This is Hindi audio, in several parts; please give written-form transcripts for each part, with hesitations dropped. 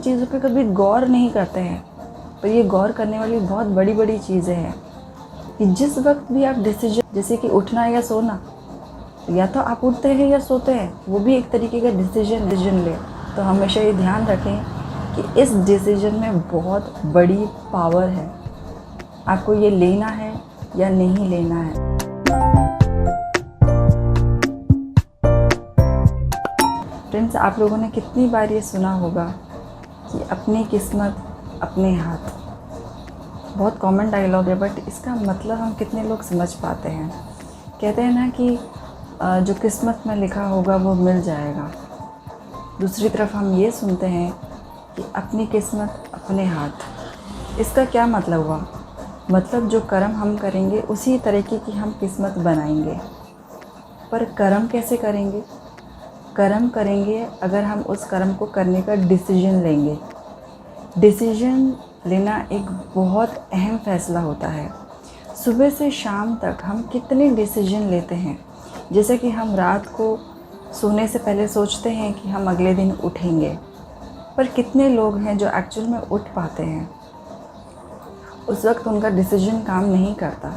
चीज़ों पे कभी गौर नहीं करते हैं, पर ये गौर करने वाली बहुत बड़ी बड़ी चीज़ें हैं कि जिस वक्त भी आप डिसीजन, जैसे कि उठना या सोना, तो या तो आप उठते हैं या सोते हैं, वो भी एक तरीके का डिसीजन ले। तो हमेशा ये ध्यान रखें कि इस डिसीजन में बहुत बड़ी पावर है, आपको ये लेना है या नहीं लेना है। फ्रेंड्स, आप लोगों ने कितनी बार ये सुना होगा कि अपनी किस्मत अपने हाथ। बहुत कॉमन डायलॉग है, बट इसका मतलब हम कितने लोग समझ पाते हैं। कहते हैं ना कि जो किस्मत में लिखा होगा वो मिल जाएगा। दूसरी तरफ हम ये सुनते हैं कि अपनी किस्मत अपने हाथ। इसका क्या मतलब हुआ? मतलब जो कर्म हम करेंगे उसी तरीके की हम किस्मत बनाएंगे। पर कर्म कैसे करेंगे? कर्म करेंगे अगर हम उस कर्म को करने का डिसीजन लेंगे। डिसीजन लेना एक बहुत अहम फैसला होता है। सुबह से शाम तक हम कितने डिसीजन लेते हैं। जैसे कि हम रात को सोने से पहले सोचते हैं कि हम अगले दिन उठेंगे, पर कितने लोग हैं जो एक्चुअल में उठ पाते हैं? उस वक्त उनका डिसीजन काम नहीं करता।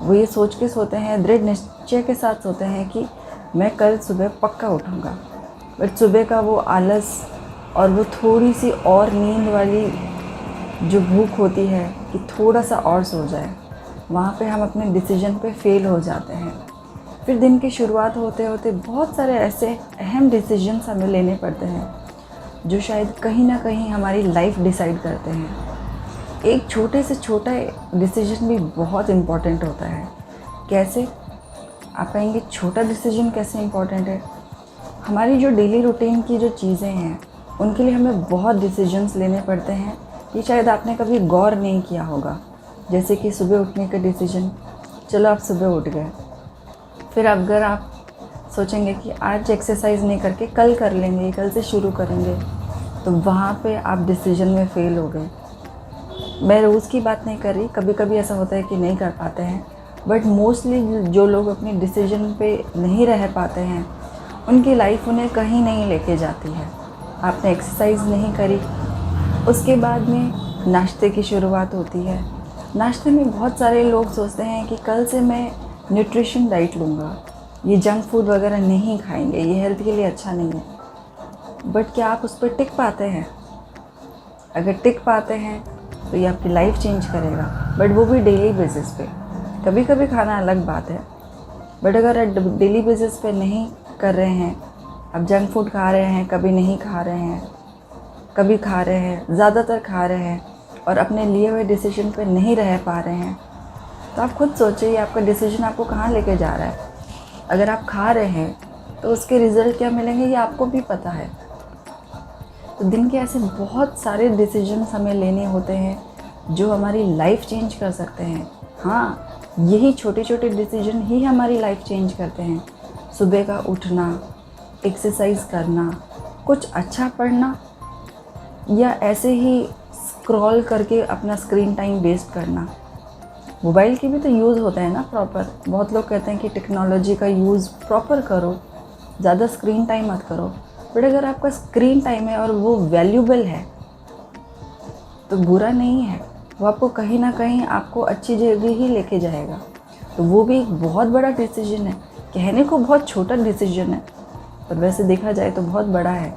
वो ये सोच के सोते हैं, दृढ़ निश्चय के साथ सोते हैं कि मैं कल सुबह पक्का उठूँगा, बट सुबह का वो आलस और वो थोड़ी सी और नींद वाली जो भूख होती है कि थोड़ा सा और सो जाए, वहाँ पे हम अपने डिसीजन पे फेल हो जाते हैं। फिर दिन की शुरुआत होते होते बहुत सारे ऐसे अहम डिसीजंस हमें लेने पड़ते हैं जो शायद कहीं ना कहीं हमारी लाइफ डिसाइड करते हैं। एक छोटे से छोटा डिसीजन भी बहुत इम्पॉर्टेंट होता है। कैसे? आप कहेंगे छोटा डिसीजन कैसे इम्पॉर्टेंट है? हमारी जो डेली रूटीन की जो चीज़ें हैं उनके लिए हमें बहुत डिसीजंस लेने पड़ते हैं। ये शायद आपने कभी गौर नहीं किया होगा। जैसे कि सुबह उठने का डिसीजन, चलो आप सुबह उठ गए, फिर अगर आप सोचेंगे कि आज एक्सरसाइज नहीं करके कल कर लेंगे, कल से शुरू करेंगे, तो वहाँ पे आप डिसीजन में फ़ेल हो गए। मैं रोज़ की बात नहीं कर रही, कभी कभी ऐसा होता है कि नहीं कर पाते हैं, बट मोस्टली जो लोग अपने डिसीजन पे नहीं रह पाते हैं उनकी लाइफ उन्हें कहीं नहीं लेके जाती है। आपने एक्सरसाइज नहीं करी, उसके बाद में नाश्ते की शुरुआत होती है। नाश्ते में बहुत सारे लोग सोचते हैं कि कल से मैं न्यूट्रिशन डाइट लूँगा, ये जंक फूड वगैरह नहीं खाएंगे, ये हेल्थ के लिए अच्छा नहीं है। बट क्या आप उस पर टिक पाते हैं? अगर टिक पाते हैं तो ये आपकी लाइफ चेंज करेगा, बट वो भी डेली बेसिस पे। कभी कभी खाना अलग बात है, बट अगर डेली बेसिस पे नहीं कर रहे हैं, अब जंक फूड खा रहे हैं, कभी नहीं खा रहे हैं, कभी खा रहे हैं, ज़्यादातर खा रहे हैं और अपने लिए हुए डिसीजन पे नहीं रह पा रहे हैं, तो आप खुद सोचिए आपका डिसीजन आपको कहाँ लेके जा रहा है। अगर आप खा रहे हैं तो उसके रिज़ल्ट क्या मिलेंगे ये आपको भी पता है। तो दिन के ऐसे बहुत सारे डिसीजंस हमें लेने होते हैं जो हमारी लाइफ चेंज कर सकते हैं। हाँ, यही छोटे छोटे डिसीजन ही हमारी लाइफ चेंज करते हैं। सुबह का उठना, एक्सरसाइज करना, कुछ अच्छा पढ़ना, या ऐसे ही स्क्रॉल करके अपना स्क्रीन टाइम वेस्ट करना। मोबाइल की भी तो यूज़ होता है ना प्रॉपर। बहुत लोग कहते हैं कि टेक्नोलॉजी का यूज़ प्रॉपर करो, ज़्यादा स्क्रीन टाइम मत करो, बट अगर आपका स्क्रीन टाइम है और वो वैल्यूबल है तो बुरा नहीं है, वो आपको कहीं ना कहीं आपको अच्छी जगह ही लेके जाएगा। तो वो भी एक बहुत बड़ा डिसीजन है। कहने को बहुत छोटा डिसीजन है, पर वैसे देखा जाए तो बहुत बड़ा है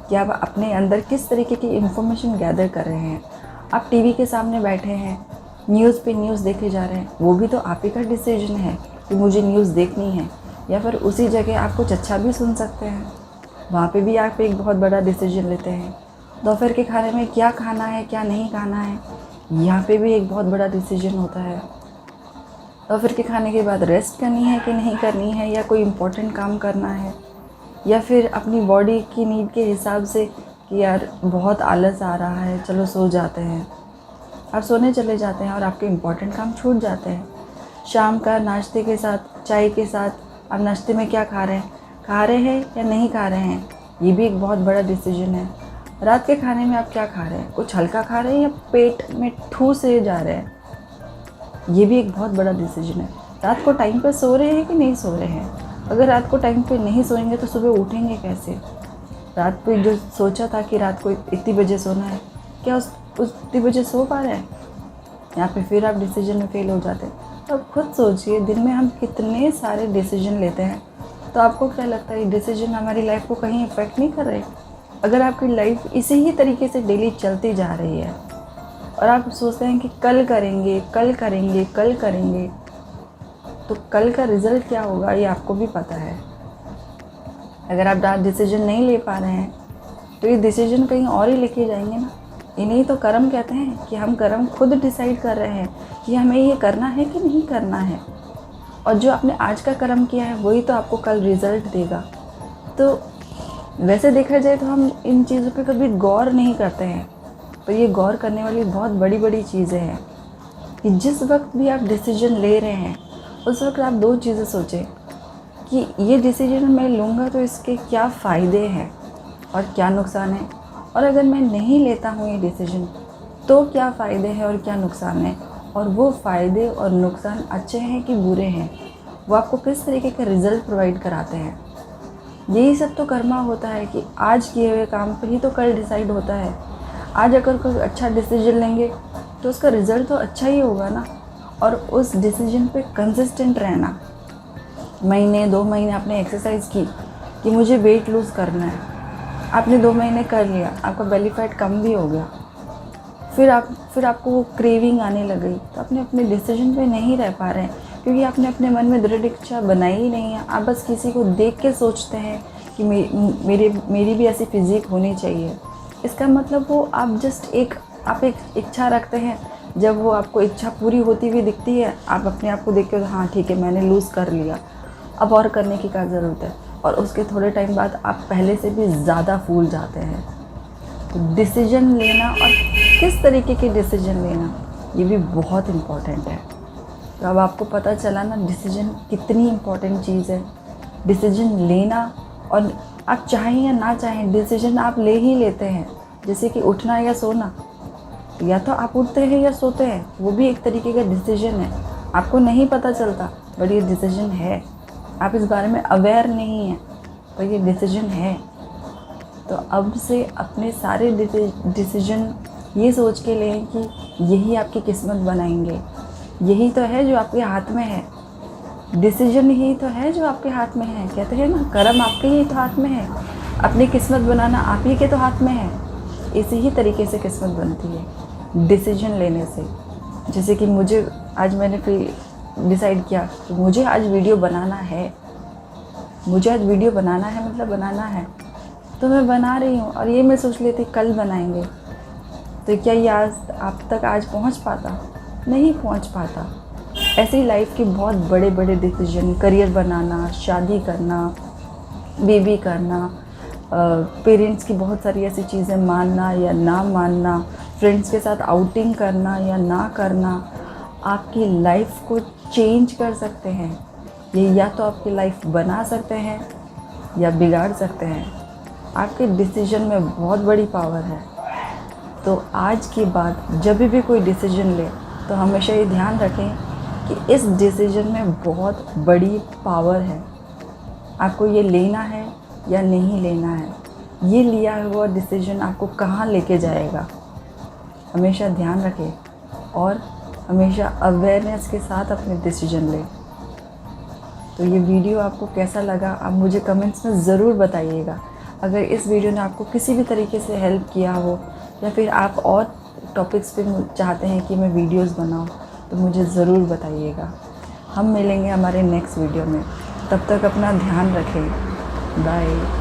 कि आप अपने अंदर किस तरीके की इन्फॉर्मेशन गैदर कर रहे हैं। आप टीवी के सामने बैठे हैं, न्यूज़ पे न्यूज़ देखे जा रहे हैं, वो भी तो आप ही का डिसीजन है कि मुझे न्यूज़ देखनी है। या फिर उसी जगह आप कुछ अच्छा भी सुन सकते हैं, वहाँ पे भी आप एक बहुत बड़ा डिसीजन लेते हैं। दोपहर के खाने में क्या खाना है, क्या नहीं खाना है, यहाँ पे भी एक बहुत बड़ा डिसीजन होता है। दोपहर के खाने के बाद रेस्ट करनी है कि नहीं करनी है, या कोई इम्पोर्टेंट काम करना है, या फिर अपनी बॉडी की नीड के हिसाब से कि यार बहुत आलस आ रहा है, चलो सो जाते हैं। आप सोने चले जाते हैं और आपके इम्पोर्टेंट काम छूट जाते हैं। शाम का नाश्ते के साथ, चाय के साथ आप नाश्ते में क्या खा रहे हैं या नहीं खा रहे हैं, ये भी एक बहुत बड़ा डिसीजन है। रात के खाने में आप क्या खा रहे हैं, कुछ हल्का खा रहे हैं या पेट में ठूस से जा रहे हैं, ये भी एक बहुत बड़ा डिसीजन है। रात को टाइम पे सो रहे हैं कि नहीं सो रहे हैं। अगर रात को टाइम पे नहीं सोएंगे तो सुबह उठेंगे कैसे? रात को जो सोचा था कि रात को इतनी बजे सोना है, क्या उस इतनी बजे सो पा रहे हैं? यहाँ पे फिर आप डिसीजन में फेल हो जाते हैं। तो आप खुद सोचिए, दिन में हम कितने सारे डिसीजन लेते हैं। तो आपको क्या लगता है ये डिसीजन हमारी लाइफ को कहीं इफ़ेक्ट नहीं कर रहे? अगर आपकी लाइफ इसी ही तरीके से डेली चलती जा रही है और आप सोचते हैं कि कल करेंगे, कल करेंगे, कल करेंगे, तो कल का रिज़ल्ट क्या होगा ये आपको भी पता है। अगर आप आज डिसीजन नहीं ले पा रहे हैं तो ये डिसीजन कहीं और ही लेके जाएंगे ना। इन्हीं तो कर्म कहते हैं कि हम कर्म खुद डिसाइड कर रहे हैं कि हमें ये करना है कि नहीं करना है। और जो आपने आज का कर्म किया है वही तो आपको कल रिज़ल्ट देगा। तो वैसे देखा जाए तो हम इन चीज़ों पे कभी गौर नहीं करते हैं, पर ये गौर करने वाली बहुत बड़ी बड़ी चीज़ें हैं कि जिस वक्त भी आप डिसीजन ले रहे हैं उस वक्त आप दो चीज़ें सोचें कि ये डिसीजन मैं लूँगा तो इसके क्या फ़ायदे हैं और क्या नुकसान है, और अगर मैं नहीं लेता हूँ ये डिसीजन तो क्या फ़ायदे हैं और क्या नुकसान है, और वो फ़ायदे और नुकसान अच्छे हैं कि बुरे हैं, वो आपको किस तरीके का रिज़ल्ट प्रोवाइड कराते हैं। यही सब तो कर्मा होता है कि आज किए हुए काम पर ही तो कल डिसाइड होता है। आज अगर कोई अच्छा डिसीजन लेंगे तो उसका रिज़ल्ट तो अच्छा ही होगा ना। और उस डिसीजन पे कंसिस्टेंट रहना, महीने 2 महीने आपने एक्सरसाइज की कि मुझे वेट लूज़ करना है, आपने 2 महीने कर लिया, आपका बेली फैट कम भी हो गया, फिर आपको वो क्रेविंग आने लग गई, तो आपने अपने डिसीजन पे नहीं रह पा रहे हैं क्योंकि आपने अपने मन में दृढ़ इच्छा बनाई ही नहीं है। आप बस किसी को देख के सोचते हैं कि मेरी भी ऐसी फिज़िक होनी चाहिए। इसका मतलब वो आप एक इच्छा रखते हैं, जब वो आपको इच्छा पूरी होती हुई दिखती है आप अपने आप को देख के हाँ ठीक है मैंने लूज़ कर लिया, अब और करने की क्या ज़रूरत है, और उसके थोड़े टाइम बाद आप पहले से भी ज़्यादा फूल जाते हैं। तो डिसीजन लेना और किस तरीके के डिसीजन लेना ये भी बहुत इम्पॉर्टेंट है। तो अब आपको पता चला ना डिसीजन कितनी इम्पॉर्टेंट चीज़ है। डिसीजन लेना, और आप चाहें या ना चाहें डिसीजन आप ले ही लेते हैं। जैसे कि उठना या सोना, या तो आप उठते हैं या सोते हैं, वो भी एक तरीके का डिसीजन है। आपको नहीं पता चलता बट ये डिसीजन है, आप इस बारे में अवेयर नहीं हैं पर ये डिसीजन है। तो अब से अपने सारे डिसीजन ये सोच के लें कि यही आपकी किस्मत बनाएंगे, यही तो है जो आपके हाथ में है। डिसीजन ही तो है जो आपके हाथ में है। कहते हैं ना कर्म आपके ही तो हाथ में है, अपनी किस्मत बनाना आप ही के तो हाथ में है। इसी ही तरीके से किस्मत बनती है डिसीजन लेने से। जैसे कि मुझे आज मैंने फिर डिसाइड किया कि मुझे आज वीडियो बनाना है, मुझे आज वीडियो बनाना है, मतलब बनाना है, तो मैं बना रही हूँ। और ये मैं सोच लेती कल बनाएंगे, तो क्या ये आप तक आज पहुँच पाता? नहीं पहुँच पाता। ऐसे ही लाइफ के बहुत बड़े बड़े डिसीजन, करियर बनाना, शादी करना, बेबी करना, पेरेंट्स की बहुत सारी ऐसी चीज़ें मानना या ना मानना, फ्रेंड्स के साथ आउटिंग करना या ना करना, आपकी लाइफ को चेंज कर सकते हैं। ये या तो आपकी लाइफ बना सकते हैं या बिगाड़ सकते हैं। आपके डिसीजन में बहुत बड़ी पावर है। तो आज के बाद जब भी कोई डिसीजन ले तो हमेशा ये ध्यान रखें कि इस डिसीजन में बहुत बड़ी पावर है। आपको ये लेना है या नहीं लेना है, ये लिया हुआ डिसीजन आपको कहाँ लेके जाएगा, हमेशा ध्यान रखें और हमेशा अवेयरनेस के साथ अपने डिसीजन लें। तो ये वीडियो आपको कैसा लगा आप मुझे कमेंट्स में ज़रूर बताइएगा। अगर इस वीडियो ने आपको किसी भी तरीके से हेल्प किया हो या फिर आप और टॉपिक्स पे चाहते हैं कि मैं वीडियोस बनाऊं तो मुझे ज़रूर बताइएगा। हम मिलेंगे हमारे नेक्स्ट वीडियो में, तब तक अपना ध्यान रखें। बाय।